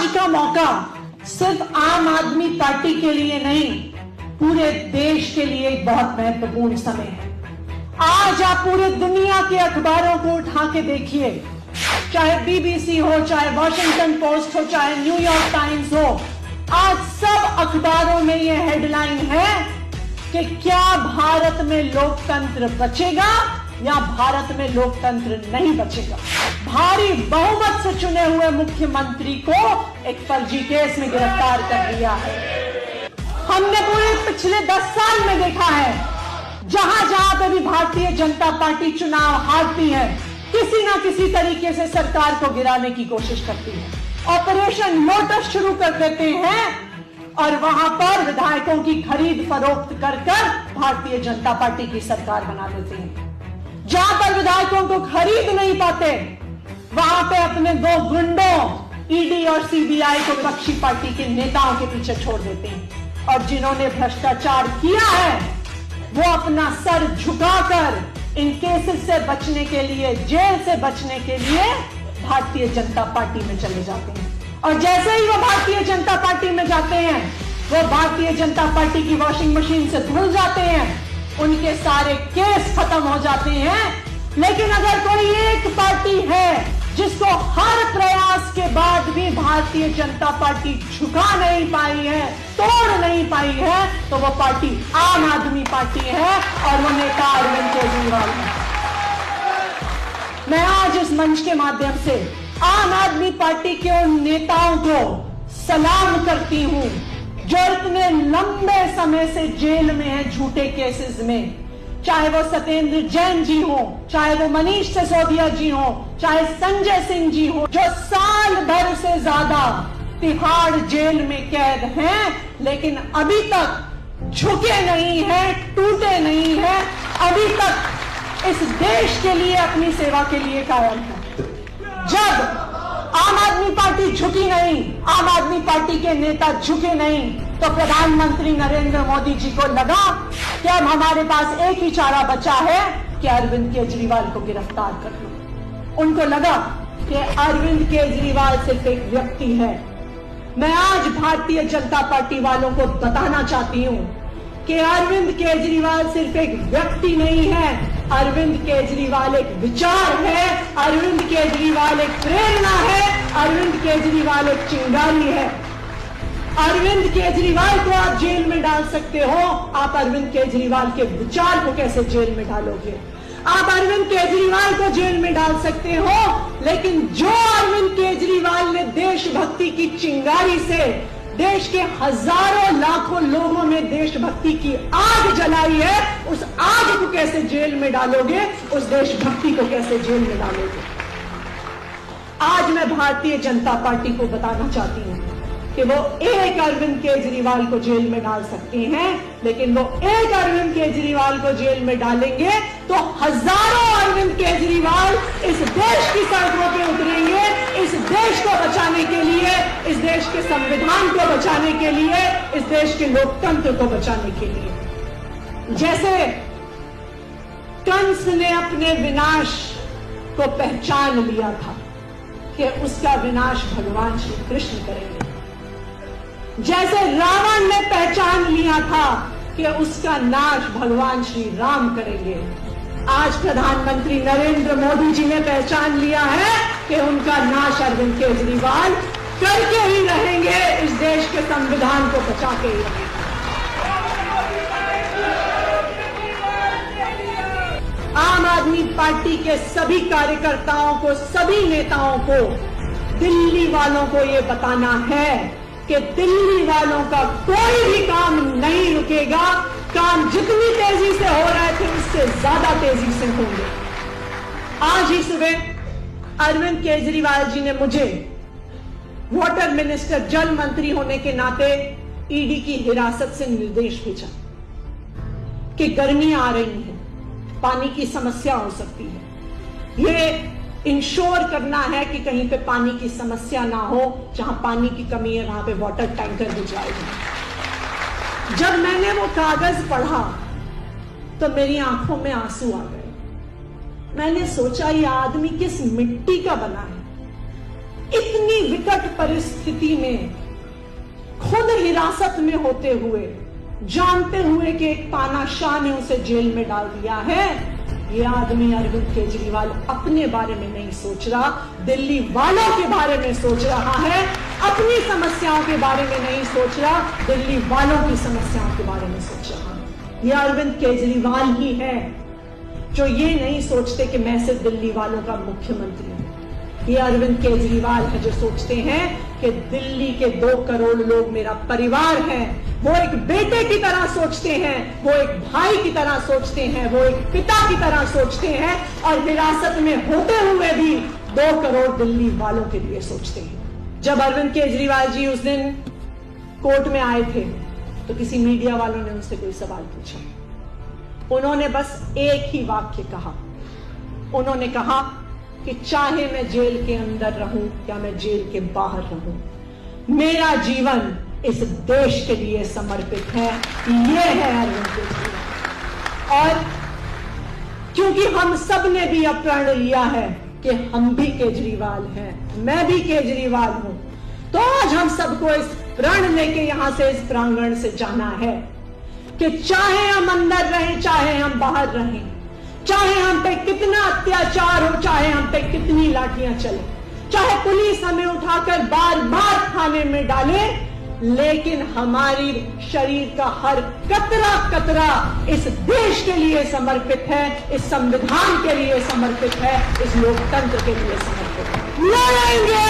आज का मौका सिर्फ आम आदमी पार्टी के लिए नहीं, पूरे देश के लिए एक बहुत महत्वपूर्ण समय है। आज आप पूरे दुनिया के अखबारों को उठा के देखिए, चाहे बीबीसी हो, चाहे वॉशिंगटन पोस्ट हो, चाहे न्यूयॉर्क टाइम्स हो, आज सब अखबारों में यह हेडलाइन है कि क्या भारत में लोकतंत्र बचेगा या भारत में लोकतंत्र नहीं बचेगा। भारी बहुमत से चुने हुए मुख्यमंत्री को एक फर्जी केस में गिरफ्तार कर लिया है। हमने पूरे पिछले 10 साल में देखा है, जहां जहां पे भी भारतीय जनता पार्टी चुनाव हारती है, किसी ना किसी तरीके से सरकार को गिराने की कोशिश करती है। ऑपरेशन लोटस शुरू कर देते हैं और वहां पर विधायकों की खरीद फरोख्त कर भारतीय जनता पार्टी की सरकार बना देते हैं। जहां पर विधायकों को खरीद नहीं पाते, वहां पे अपने 2 गुंडों ईडी और सीबीआई को विपक्षी पार्टी के नेताओं के पीछे छोड़ देते हैं। और जिन्होंने भ्रष्टाचार किया है वो अपना सर झुकाकर इन केसेस से बचने के लिए, जेल से बचने के लिए भारतीय जनता पार्टी में चले जाते हैं। और जैसे ही वो भारतीय जनता पार्टी में जाते हैं, वो भारतीय जनता पार्टी की वॉशिंग मशीन से धुल जाते हैं, उनके सारे केस खत्म हो जाते हैं। लेकिन अगर कोई एक पार्टी है जिसको हर प्रयास के बाद भी भारतीय जनता पार्टी झुका नहीं पाई है, तोड़ नहीं पाई है, तो वो पार्टी आम आदमी पार्टी है और वो नेता अरविंद केजरीवाल है। मैं आज इस मंच के माध्यम से आम आदमी पार्टी के उन नेताओं को सलाम करती हूं जो इतने लंबे समय से जेल में हैं झूठे केसेस में, चाहे वो सत्येंद्र जैन जी हो, चाहे वो मनीष सिसोदिया जी हो, चाहे संजय सिंह जी हो, जो साल भर से ज्यादा तिहाड़ जेल में कैद हैं, लेकिन अभी तक झुके नहीं हैं, टूटे नहीं हैं, अभी तक इस देश के लिए, अपनी सेवा के लिए कायम है। जब आम आदमी पार्टी झुकी नहीं, आम आदमी पार्टी के नेता झुके नहीं, तो प्रधानमंत्री नरेंद्र मोदी जी को लगा कि अब हमारे पास एक ही चारा बचा है कि अरविंद केजरीवाल को गिरफ्तार कर लो। उनको लगा कि अरविंद केजरीवाल सिर्फ एक व्यक्ति है। मैं आज भारतीय जनता पार्टी वालों को बताना चाहती हूं कि अरविंद केजरीवाल सिर्फ एक व्यक्ति नहीं है, अरविंद केजरीवाल एक विचार है, अरविंद केजरीवाल एक प्रेरणा है, अरविंद केजरीवाल एक चिंगारी है। अरविंद केजरीवाल को आप जेल में डाल सकते हो, आप अरविंद केजरीवाल के विचार को कैसे जेल में डालोगे? आप अरविंद केजरीवाल को जेल में डाल सकते हो, लेकिन जो अरविंद केजरीवाल ने देशभक्ति की चिंगारी से देश के हजारों लाखों लोगों में देशभक्ति की आग जलाई है, उस आग को कैसे जेल में डालोगे? उस देशभक्ति को कैसे जेल में डालोगे? आज मैं भारतीय जनता पार्टी को बताना चाहती हूं कि वो एक अरविंद केजरीवाल को जेल में डाल सकते हैं, लेकिन वो एक अरविंद केजरीवाल को जेल में डालेंगे तो हजारों अरविंद केजरीवाल इस देश की सड़कों पे उतरेंगे, इस देश को बचाने के लिए, इस देश के संविधान को बचाने के लिए, इस देश के लोकतंत्र को बचाने के लिए। जैसे कंस ने अपने विनाश को पहचान लिया था कि उसका विनाश भगवान श्री कृष्ण करेंगे, जैसे रावण ने पहचान लिया था कि उसका नाश भगवान श्री राम करेंगे, आज प्रधानमंत्री नरेंद्र मोदी जी ने पहचान लिया है कि उनका नाश अरविंद केजरीवाल करके ही रहेंगे, इस देश के संविधान को बचा के ही रहेंगे। आम आदमी पार्टी के सभी कार्यकर्ताओं को, सभी नेताओं को, दिल्ली वालों को ये बताना है कि दिल्ली वालों का कोई भी काम नहीं रुकेगा, काम जितनी तेजी से हो रहे थे उससे ज्यादा तेजी से होंगे। आज ही सुबह अरविंद केजरीवाल जी ने मुझे वाटर मिनिस्टर, जल मंत्री होने के नाते ईडी की हिरासत से निर्देश भेजा कि गर्मियां आ रही हैं, पानी की समस्या हो सकती है, ये इंश्योर करना है कि कहीं पे पानी की समस्या ना हो, जहां पानी की कमी है वहां पे वाटर टैंकर भिजवाए जाए। जब मैंने वो कागज पढ़ा तो मेरी आंखों में आंसू आ गए। मैंने सोचा ये आदमी किस मिट्टी का बना है, इतनी विकट परिस्थिति परिस्थिति में खुद हिरासत में होते हुए, जानते हुए कि एक तानाशाह ने उसे जेल में डाल दिया है, ये आदमी अरविंद केजरीवाल अपने बारे में नहीं सोच रहा, दिल्ली वालों के बारे में सोच रहा है। अपनी समस्याओं के बारे में नहीं सोच रहा, दिल्ली वालों की समस्याओं के बारे में सोच रहा है। ये अरविंद केजरीवाल ही है जो ये नहीं सोचते कि मैं सिर्फ दिल्ली वालों का मुख्यमंत्री हूं। ये अरविंद केजरीवाल है जो सोचते हैं कि दिल्ली के 2 करोड़ लोग मेरा परिवार है। वो एक बेटे की तरह सोचते हैं, वो एक भाई की तरह सोचते हैं, वो एक पिता की तरह सोचते हैं, और विरासत में होते हुए भी 2 करोड़ दिल्ली वालों के लिए सोचते हैं। जब अरविंद केजरीवाल जी उस दिन कोर्ट में आए थे तो किसी मीडिया वालों ने उनसे कोई सवाल पूछा। उन्होंने बस एक ही वाक्य कहा। उन्होंने कहा कि चाहे मैं जेल के अंदर रहूं या मैं जेल के बाहर रहूं, मेरा जीवन इस देश के लिए समर्पित है। ये है अरविंद केजरीवाल। और क्योंकि हम सब ने भी अब प्रण लिया है कि हम भी केजरीवाल हैं, मैं भी केजरीवाल हूं, तो आज हम सबको इस प्रण लेके यहां से, इस प्रांगण से जाना है कि चाहे हम अंदर रहें, चाहे हम बाहर रहें, चाहे हम पे कितना अत्याचार हो, चाहे हम पे कितनी लाठियां चले, चाहे पुलिस हमें उठाकर बार बार थाने में डाले, लेकिन हमारी शरीर का हर कतरा कतरा इस देश के लिए समर्पित है, इस संविधान के लिए समर्पित है, इस लोकतंत्र के लिए समर्पित है। लड़ेंगे,